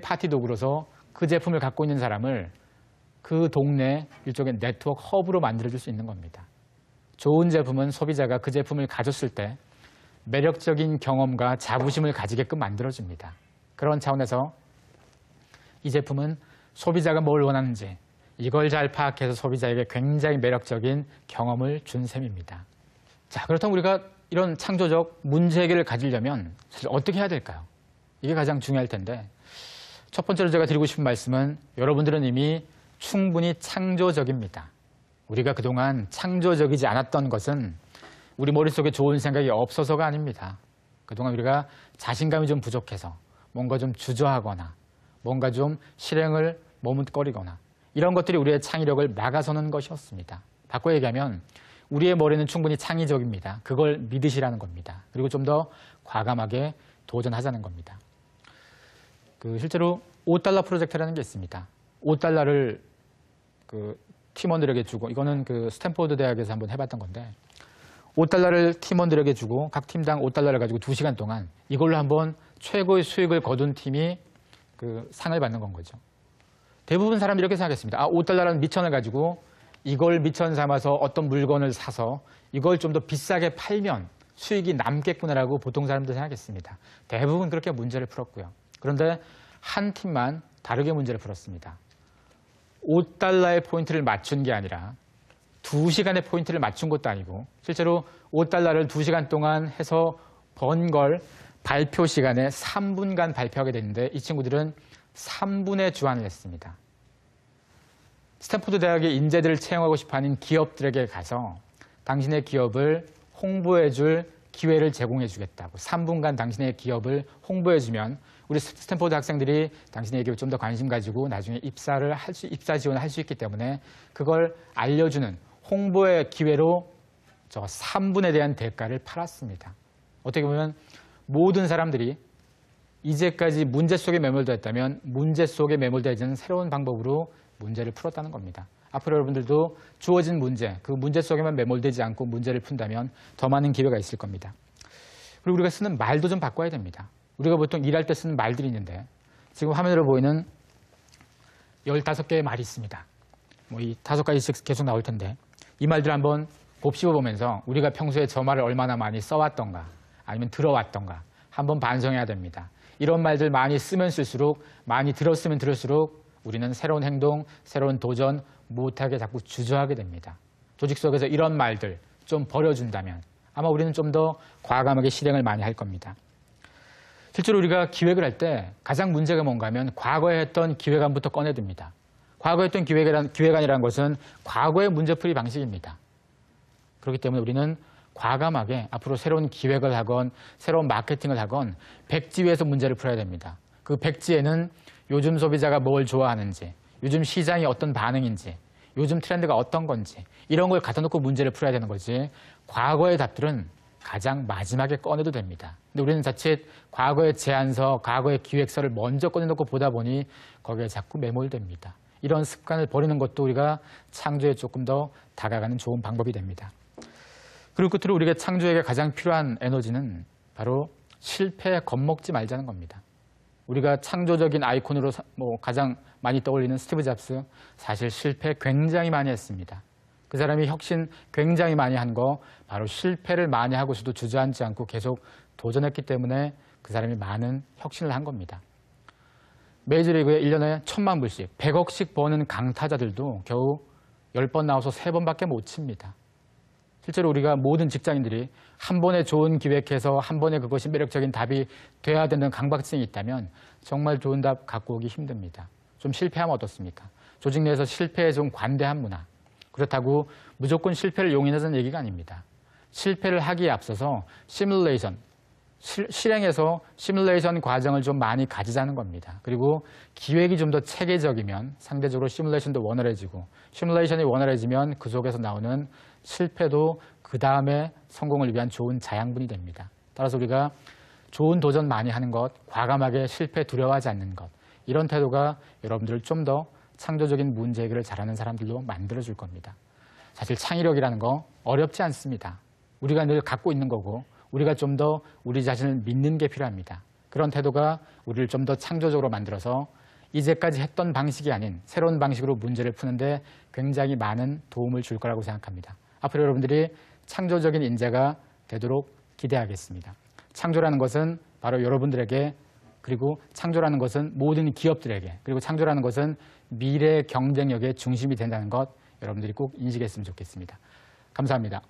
파티 도구로서 그 제품을 갖고 있는 사람을 그 동네 일종의 네트워크 허브로 만들어줄 수 있는 겁니다. 좋은 제품은 소비자가 그 제품을 가졌을 때 매력적인 경험과 자부심을 가지게끔 만들어줍니다. 그런 차원에서 이 제품은 소비자가 뭘 원하는지 이걸 잘 파악해서 소비자에게 굉장히 매력적인 경험을 준 셈입니다. 자, 그렇다면 우리가 이런 창조적 문제 해결을 가지려면 사실 어떻게 해야 될까요? 이게 가장 중요할 텐데 첫 번째로 제가 드리고 싶은 말씀은 여러분들은 이미 충분히 창조적입니다. 우리가 그동안 창조적이지 않았던 것은 우리 머릿속에 좋은 생각이 없어서가 아닙니다. 그동안 우리가 자신감이 좀 부족해서 뭔가 좀 주저하거나 뭔가 좀 실행을 머뭇거리거나 이런 것들이 우리의 창의력을 막아서는 것이었습니다. 바꿔 얘기하면 우리의 머리는 충분히 창의적입니다. 그걸 믿으시라는 겁니다. 그리고 좀 더 과감하게 도전하자는 겁니다. 실제로 $5 프로젝트라는 게 있습니다. $5를 팀원들에게 주고 이거는 스탠포드 대학에서 한번 해봤던 건데 $5를 팀원들에게 주고 각 팀당 $5를 가지고 2시간 동안 이걸로 한번 최고의 수익을 거둔 팀이 상을 받는 건 거죠. 대부분 사람들이 이렇게 생각했습니다. $5라는 미천을 가지고 이걸 미천 삼아서 어떤 물건을 사서 이걸 좀 더 비싸게 팔면 수익이 남겠구나라고 보통 사람들 생각했습니다. 대부분 그렇게 문제를 풀었고요. 그런데 한 팀만 다르게 문제를 풀었습니다. $5의 포인트를 맞춘 게 아니라 2시간의 포인트를 맞춘 것도 아니고 실제로 $5를 2시간 동안 해서 번 걸 발표 시간에 3분간 발표하게 됐는데 이 친구들은 3분에 주안을 했습니다. 스탠포드 대학의 인재들을 채용하고 싶어하는 기업들에게 가서 당신의 기업을 홍보해줄 기회를 제공해주겠다고 3분간 당신의 기업을 홍보해주면 우리 스탠포드 학생들이 당신의 기업에 좀 더 관심 가지고 나중에 입사 지원을 할 수 있기 때문에 그걸 알려주는 홍보의 기회로 저 3분에 대한 대가를 팔았습니다. 어떻게 보면 모든 사람들이 이제까지 문제 속에 매몰되어 있다면 문제 속에 매몰되어 있는 새로운 방법으로 문제를 풀었다는 겁니다. 앞으로 여러분들도 주어진 문제, 그 문제 속에만 매몰되지 않고 문제를 푼다면 더 많은 기회가 있을 겁니다. 그리고 우리가 쓰는 말도 좀 바꿔야 됩니다. 우리가 보통 일할 때 쓰는 말들이 있는데 지금 화면으로 보이는 15개의 말이 있습니다. 이 5가지씩 계속 나올 텐데 이 말들 한번 곱씹어보면서 우리가 평소에 저 말을 얼마나 많이 써왔던가 아니면 들어왔던가 한번 반성해야 됩니다. 이런 말들 많이 쓰면 쓸수록 많이 들었으면 들을수록 우리는 새로운 행동, 새로운 도전 못하게 자꾸 주저하게 됩니다. 조직 속에서 이런 말들 좀 버려준다면 아마 우리는 좀 더 과감하게 실행을 많이 할 겁니다. 실제로 우리가 기획을 할 때 가장 문제가 뭔가 하면 과거에 했던 기획안부터 꺼내듭니다. 과거에 했던 기획안이라는 것은 과거의 문제풀이 방식입니다. 그렇기 때문에 우리는 과감하게 앞으로 새로운 기획을 하건 새로운 마케팅을 하건 백지위에서 문제를 풀어야 됩니다. 그 백지에는 요즘 소비자가 뭘 좋아하는지, 요즘 시장이 어떤 반응인지, 요즘 트렌드가 어떤 건지 이런 걸 갖다 놓고 문제를 풀어야 되는 거지 과거의 답들은 가장 마지막에 꺼내도 됩니다. 근데 우리는 자칫 과거의 제안서, 과거의 기획서를 먼저 꺼내놓고 보다 보니 거기에 자꾸 매몰됩니다. 이런 습관을 버리는 것도 우리가 창조에 조금 더 다가가는 좋은 방법이 됩니다. 그리고 끝으로 우리가 창조에게 가장 필요한 에너지는 바로 실패에 겁먹지 말자는 겁니다. 우리가 창조적인 아이콘으로 가장 많이 떠올리는 스티브 잡스, 사실 실패 굉장히 많이 했습니다. 그 사람이 혁신 굉장히 많이 한 거 바로 실패를 많이 하고서도 주저앉지 않고 계속 도전했기 때문에 그 사람이 많은 혁신을 한 겁니다. 메이저리그에 1년에 1,000만 불씩, 100억씩 버는 강타자들도 겨우 10번 나와서 3번밖에 못 칩니다. 실제로 우리가 모든 직장인들이 한 번에 좋은 기획해서 한 번에 그것이 매력적인 답이 돼야 되는 강박증이 있다면 정말 좋은 답 갖고 오기 힘듭니다. 좀 실패하면 어떻습니까? 조직 내에서 실패에 좀 관대한 문화. 그렇다고 무조건 실패를 용인하자는 얘기가 아닙니다. 실패를 하기에 앞서서 시뮬레이션, 실행해서 시뮬레이션 과정을 좀 많이 가지자는 겁니다. 그리고 기획이 좀 더 체계적이면 상대적으로 시뮬레이션도 원활해지고 시뮬레이션이 원활해지면 그 속에서 나오는 실패도 그 다음에 성공을 위한 좋은 자양분이 됩니다. 따라서 우리가 좋은 도전 많이 하는 것, 과감하게 실패 두려워하지 않는 것 이런 태도가 여러분들을 좀 더 창조적인 문제 해결을 잘하는 사람들로 만들어줄 겁니다. 사실 창의력이라는 거 어렵지 않습니다. 우리가 늘 갖고 있는 거고 우리가 좀 더 우리 자신을 믿는 게 필요합니다. 그런 태도가 우리를 좀 더 창조적으로 만들어서 이제까지 했던 방식이 아닌 새로운 방식으로 문제를 푸는데 굉장히 많은 도움을 줄 거라고 생각합니다. 앞으로 여러분들이 창조적인 인재가 되도록 기대하겠습니다. 창조라는 것은 바로 여러분들에게, 그리고 창조라는 것은 모든 기업들에게, 그리고 창조라는 것은 미래 경쟁력의 중심이 된다는 것 여러분들이 꼭 인식했으면 좋겠습니다. 감사합니다.